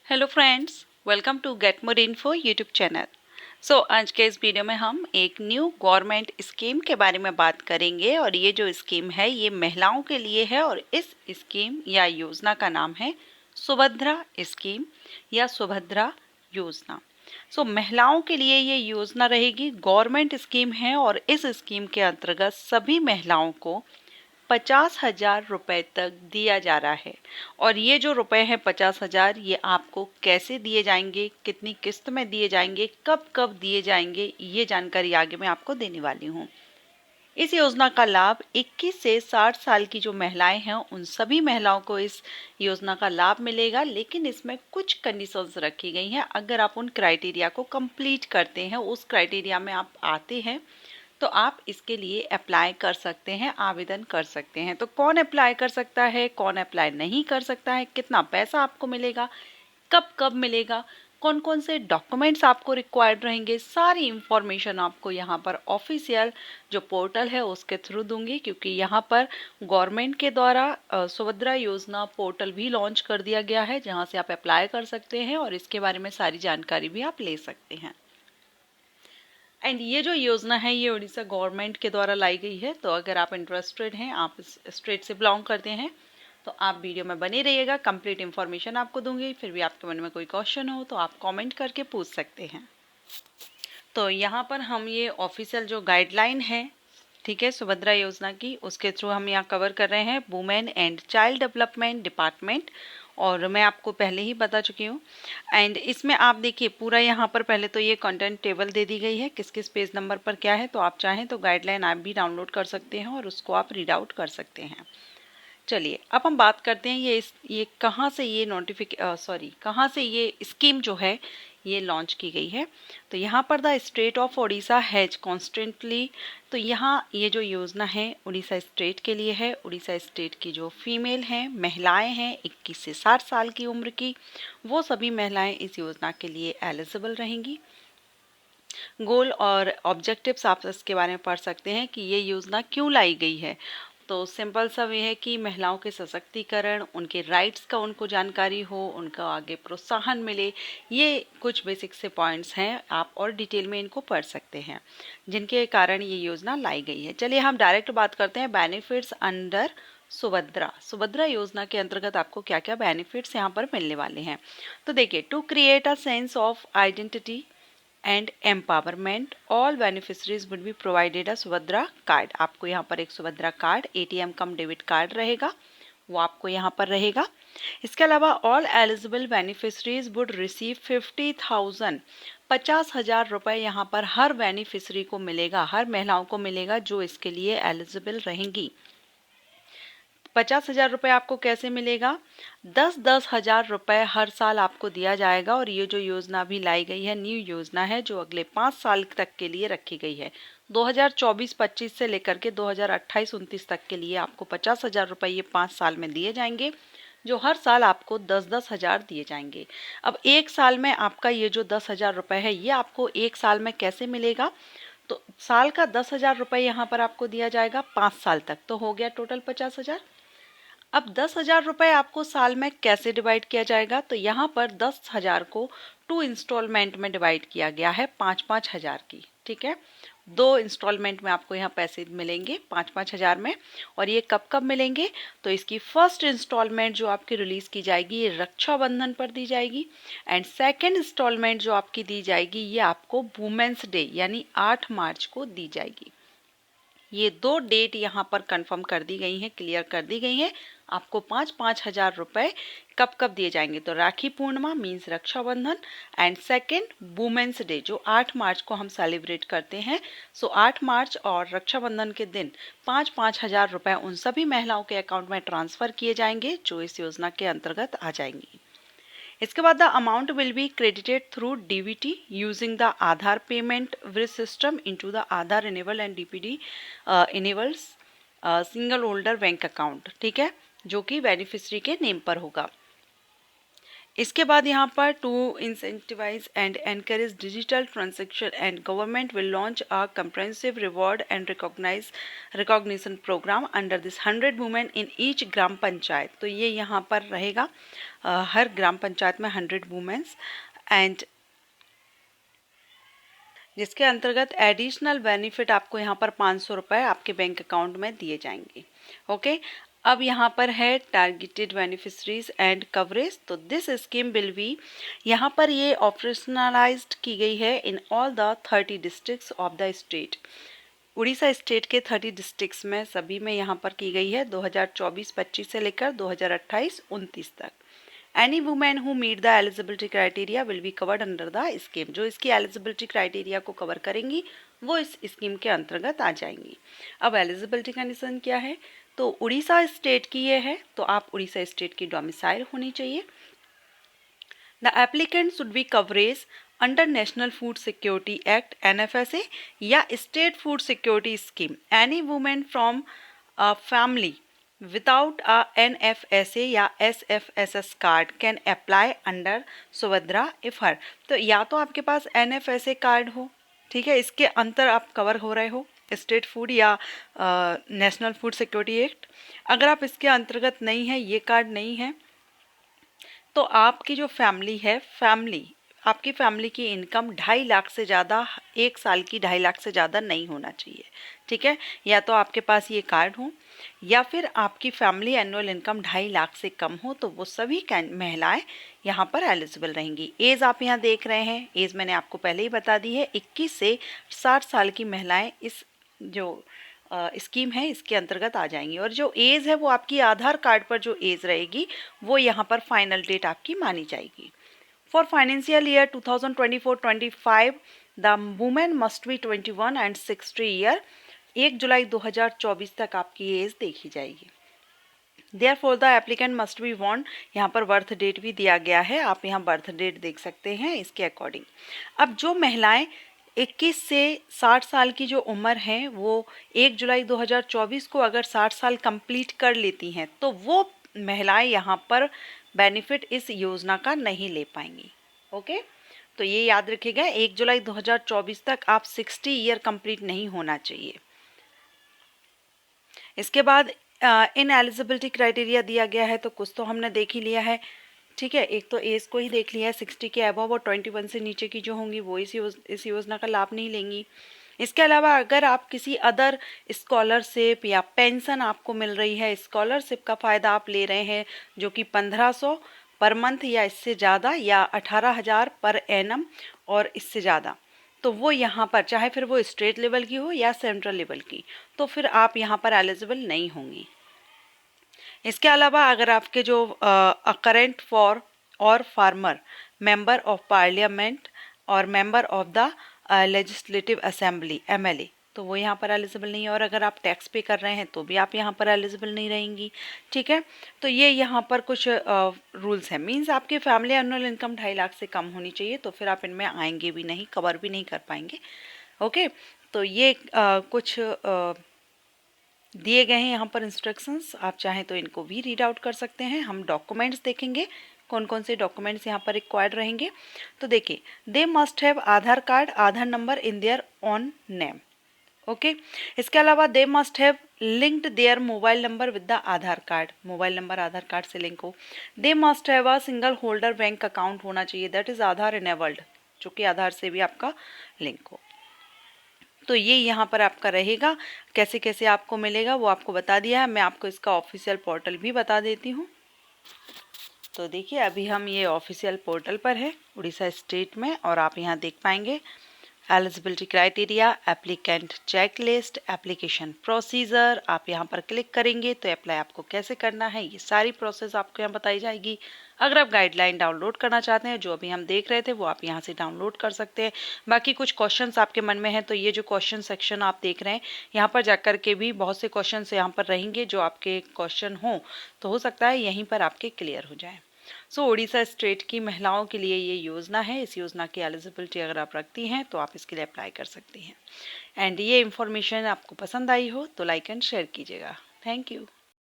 Hello friends, welcome to get more info YouTube channel. आज के इस वीडियो में हम एक न्यू गवर्नमेंट स्कीम के बारे में बात करेंगे और ये जो स्कीम है ये महिलाओं के लिए है और इस स्कीम या योजना का नाम है सुभद्रा स्कीम या सुभद्रा योजना। महिलाओं के लिए ये योजना रहेगी, गवर्नमेंट स्कीम है और इस स्कीम के अंतर्गत सभी महिलाओं को 50,000 रुपए तक दिया जा रहा है। और ये जो रुपए हैं 50,000, ये आपको कैसे दिए जाएंगे, कितनी किस्त में दिए जाएंगे, कब कब दिए जाएंगे, ये जानकारी आगे मैं आपको देने वाली हूँ। इस योजना का लाभ 21 से 60 साल की जो महिलाएं हैं उन सभी महिलाओं को इस योजना का लाभ मिलेगा, लेकिन इसमें कुछ कंडीशंस रखी गई हैं। अगर आप उन क्राइटेरिया को कंप्लीट करते हैं, उस क्राइटेरिया में आप आते हैं, तो आप इसके लिए अप्लाई कर सकते हैं, आवेदन कर सकते हैं। तो कौन अप्लाई कर सकता है, कौन अप्लाई नहीं कर सकता है, कितना पैसा आपको मिलेगा, कब कब मिलेगा, कौन कौन से डॉक्यूमेंट्स आपको रिक्वायर्ड रहेंगे, सारी इंफॉर्मेशन आपको यहाँ पर ऑफिशियल जो पोर्टल है उसके थ्रू दूंगी, क्योंकि यहाँ पर गवर्नमेंट के द्वारा सुभद्रा योजना पोर्टल भी लॉन्च कर दिया गया है, जहाँ से आप अप्लाई कर सकते हैं और इसके बारे में सारी जानकारी भी आप ले सकते हैं। एंड ये जो योजना है ये उड़ीसा गवर्नमेंट के द्वारा लाई गई है। तो अगर आप इंटरेस्टेड हैं, आप इस स्टेट से बिलोंग करते हैं, तो आप वीडियो में बने रहिएगा। कंप्लीट इन्फॉर्मेशन आपको दूंगी। फिर भी आपके मन में कोई क्वेश्चन हो तो आप कमेंट करके पूछ सकते हैं। तो यहाँ पर हम ये ऑफिशियल जो गाइडलाइन है, ठीक है, सुभद्रा योजना की, उसके थ्रू हम यहाँ कवर कर रहे हैं women and child development department, और मैं आपको पहले ही बता चुकी हूँ। एंड इसमें आप देखिए पूरा यहाँ पर पहले तो ये कंटेंट टेबल दे दी गई है, किस किस पेज नंबर पर क्या है। तो आप चाहें तो गाइडलाइन आप भी डाउनलोड कर सकते हैं और उसको आप रीड आउट कर सकते हैं। चलिए अब हम बात करते हैं ये कहाँ से ये कहाँ से ये स्कीम जो है ये लॉन्च की गई है। तो यहाँ पर the state of Orissa has constantly, तो यहाँ ये जो योजना है उड़ीसा स्टेट के लिए है। उड़ीसा स्टेट की जो फीमेल हैं, महिलाएं हैं 21 से 60 साल की उम्र की, वो सभी महिलाएं इस योजना के लिए एलिजिबल रहेंगी। गोल और ऑब्जेक्टिव्स आप इसके बारे में पढ़ सकते हैं कि ये योजना क्यों लाई गई है। तो सिंपल सा ये है कि महिलाओं के सशक्तिकरण, उनके राइट्स का उनको जानकारी हो, उनका आगे प्रोत्साहन मिले, ये कुछ बेसिक से पॉइंट्स हैं। आप और डिटेल में इनको पढ़ सकते हैं जिनके कारण ये योजना लाई गई है। चलिए हम डायरेक्ट बात करते हैं बेनिफिट्स अंडर सुभद्रा योजना के अंतर्गत आपको क्या क्या बेनिफिट्स यहाँ पर मिलने वाले हैं। तो देखिए, to create a sense of identity and empowerment all beneficiaries would be provided a Subhadra card. आपको यहाँ पर एक Subhadra card, ATM cum debit card रहेगा, वो आपको यहाँ पर रहेगा। इसके अलावा all eligible beneficiaries would receive 50,000, 50,000 रुपये यहाँ पर हर बेनिफिशरी को मिलेगा, हर महिलाओं को मिलेगा जो इसके लिए एलिजिबल रहेंगी। 50,000 रुपये आपको कैसे मिलेगा? 10-10 हजार रुपये हर साल आपको दिया जाएगा। और ये जो योजना अभी लाई गई है, न्यू योजना है जो अगले 5 साल तक के लिए रखी गई है। 2024-25 से लेकर के 2028-29 तक के लिए आपको 50,000 रुपये ये 5 साल में दिए जाएंगे, जो हर साल आपको 10-10 हजार दिए जाएंगे। अब एक साल में आपका ये जो 10,000 रुपये है ये आपको एक साल में कैसे मिलेगा? तो साल का 10,000 रुपये यहाँ पर आपको दिया जाएगा 5 साल तक, तो हो गया टोटल 50,000। अब 10,000 रुपये आपको साल में कैसे डिवाइड किया जाएगा? तो यहाँ पर 10,000 को 2 इंस्टॉलमेंट में डिवाइड किया गया है, 5-5 हजार की, ठीक है। 2 इंस्टॉलमेंट में आपको यहाँ पैसे मिलेंगे 5-5 हजार में। और ये कब कब मिलेंगे? तो इसकी फर्स्ट इंस्टॉलमेंट जो आपकी रिलीज की जाएगी ये रक्षाबंधन पर दी जाएगी। एंड सेकेंड इंस्टॉलमेंट जो आपकी दी जाएगी ये आपको वुमेन्स डे यानी 8 मार्च को दी जाएगी। ये 2 डेट यहाँ पर कंफर्म कर दी गई हैं, क्लियर कर दी गई हैं। आपको 5-5 हजार रुपये कब कब दिए जाएंगे? तो Rakhi Purnima means Rakshabandhan, and second women's day जो 8 मार्च को हम सेलिब्रेट करते हैं। 8 मार्च और रक्षाबंधन के दिन 5-5 हजार रुपये उन सभी महिलाओं के अकाउंट में ट्रांसफर किए जाएंगे जो इस योजना के अंतर्गत आ जाएंगी। इसके बाद the amount will be credited through DBT using the Aadhaar payment bridge system into the Aadhaar enable and DPD enables single holder bank account, ठीक है, जो कि बेनिफिशियरी के नेम पर होगा। इसके बाद यहाँ पर to incentivise and encourage digital transaction and government will launch a comprehensive reward and recognition programme under this 100 women in each gram panchayat. तो ये यहाँ पर रहेगा हर ग्राम पंचायत में 100 वुमेन्स एंड जिसके अंतर्गत एडिशनल बेनिफिट आपको यहाँ पर 500 रुपये आपके बैंक अकाउंट में दिए जाएंगे। ओके, अब यहाँ पर है टारगेटेड बेनिफिशरीज एंड कवरेज। तो दिस स्कीम विल बी, यहाँ पर ये ऑपरेशनलाइज्ड की गई है in all the 30 districts of the state. Orissa state के 30 डिस्ट्रिक्ट्स में सभी में यहाँ पर की गई है 2024-25 से लेकर 2028-29 तक। Any women who meet the eligibility criteria will be covered under the scheme. जो इसकी एलिजिबिलिटी क्राइटेरिया को कवर करेंगी वो इस स्कीम के अंतर्गत आ जाएंगी। अब एलिजिबिलिटी कंडीशन क्या है, तो उड़ीसा स्टेट की ये है, तो आप उड़ीसा स्टेट की डोमिसाइल होनी चाहिए। The applicant should be coverage under national food security act NFSA या state food security scheme. Any women from a family without a NFSA या SFSS card can apply under Subhadra if her। तो या तो आपके पास NFSA card हो, ठीक है, इसके अंतर आप कवर हो रहे हो स्टेट फूड या नेशनल फूड सिक्योरिटी एक्ट। अगर आप इसके अंतर्गत नहीं है, ये कार्ड नहीं है, तो आपकी जो फैमिली है, आपकी फैमिली की इनकम 2.5 लाख से ज़्यादा, एक साल की 2.5 लाख से ज़्यादा नहीं होना चाहिए, ठीक है। या तो आपके पास ये कार्ड हो या फिर आपकी फैमिली एनुअल इनकम 2.5 लाख से कम हो, तो वो सभी महिलाएं यहाँ पर एलिजिबल रहेंगी। एज आप यहाँ देख रहे हैं, एज मैंने आपको पहले ही बता दी है, 21 से 60 साल की महिलाएं इस जो स्कीम है इसके अंतर्गत आ जाएंगी। और जो एज है वो आपकी आधार कार्ड पर जो एज रहेगी वो यहाँ पर फाइनल डेट आपकी मानी जाएगी। For financial year 2024-25 the women must be 21 and 60 year. 1 जुलाई 2024 तक आपकी एज देखी जाएगी। Therefore the applicant must be born, यहाँ पर बर्थ डेट भी दिया गया है, आप यहाँ बर्थ डेट देख सकते हैं इसके अकॉर्डिंग। अब जो महिलाएं 21 से 60 साल की जो उम्र है वो 1 जुलाई 2024 को अगर 60 साल कंप्लीट कर लेती हैं तो वो महिलाएं यहाँ पर बेनिफिट इस योजना का नहीं ले पाएंगी। ओके, तो ये याद रखिएगा, 1 जुलाई 2024 तक आप 60 ईयर कंप्लीट नहीं होना चाहिए। इसके बाद इन एलिजिबिलिटी क्राइटेरिया दिया गया है, तो कुछ तो हमने देख ही लिया है, ठीक है। एक तो एज को ही देख लिया है, 60 के अबव और 21 से नीचे की जो होंगी वो इस योजना का लाभ नहीं लेंगी। इसके अलावा अगर आप किसी अदर स्कॉलरशिप या पेंशन आपको मिल रही है, स्कॉलरशिप का फ़ायदा आप ले रहे हैं जो कि 1500 पर मंथ या इससे ज़्यादा या 18,000 पर एनम और इससे ज़्यादा, तो वो यहाँ पर चाहे फिर वो स्टेट लेवल की हो या सेंट्रल लेवल की, तो फिर आप यहाँ पर एलिजिबल नहीं होंगी। इसके अलावा अगर आपके जो करंट फॉर और फार्मर मेंबर ऑफ पार्लियामेंट और member of the legislative assembly MLA, तो वो यहाँ पर एलिजिबल नहीं है। और अगर आप टैक्स पे कर रहे हैं तो भी आप यहाँ पर एलिजिबल नहीं रहेंगी, ठीक है। तो ये यहाँ पर कुछ रूल्स हैं। मींस आपकी फैमिली एनुअल इनकम 2.5 लाख से कम होनी चाहिए, तो फिर आप इनमें आएंगे भी नहीं, कवर भी नहीं कर पाएंगे। ओके, तो ये कुछ दिए गए हैं यहाँ पर इंस्ट्रक्शंस, आप चाहें तो इनको भी रीड आउट कर सकते हैं। हम डॉक्यूमेंट्स देखेंगे कौन कौन से डॉक्यूमेंट्स यहाँ पर रिक्वायर्ड रहेंगे। तो देखिए, they must have Aadhaar card, Aadhaar number in their on name. Okay, इसके अलावा they must have linked there mobile number with the Aadhaar card, mobile number Aadhaar card से लिंक हो। They must have a single holder bank account होना चाहिए, that is Aadhaar enabled, जो कि आधार से भी आपका लिंक हो। तो ये यहाँ पर आपका रहेगा। कैसे कैसे आपको मिलेगा वो आपको बता दिया है, मैं आपको इसका ऑफिशियल पोर्टल भी बता देती हूँ। तो देखिए, अभी हम ये ऑफिशियल पोर्टल पर है उड़ीसा स्टेट में, और आप यहाँ देख पाएंगे eligibility criteria, applicant checklist, application procedure. आप यहाँ पर क्लिक करेंगे तो अप्लाई आपको कैसे करना है ये सारी प्रोसेस आपको यहाँ बताई जाएगी। अगर आप गाइडलाइन डाउनलोड करना चाहते हैं, जो अभी हम देख रहे थे, वो आप यहाँ से डाउनलोड कर सकते हैं। बाकी कुछ क्वेश्चंस आपके मन में हैं तो ये जो क्वेश्चन सेक्शन आप देख रहे हैं, यहाँ पर जाकर के भी बहुत से क्वेश्चंस यहाँ पर रहेंगे। जो आपके क्वेश्चन हो तो हो सकता है यहीं पर आपके क्लियर हो जाए। सो उड़ीसा स्टेट की महिलाओं के लिए ये योजना है। इस योजना की एलिजिबिलिटी अगर आप रखती हैं तो आप इसके लिए अप्लाई कर सकती हैं। एंड ये इन्फॉर्मेशन आपको पसंद आई हो तो लाइक एंड शेयर कीजिएगा। Thank you.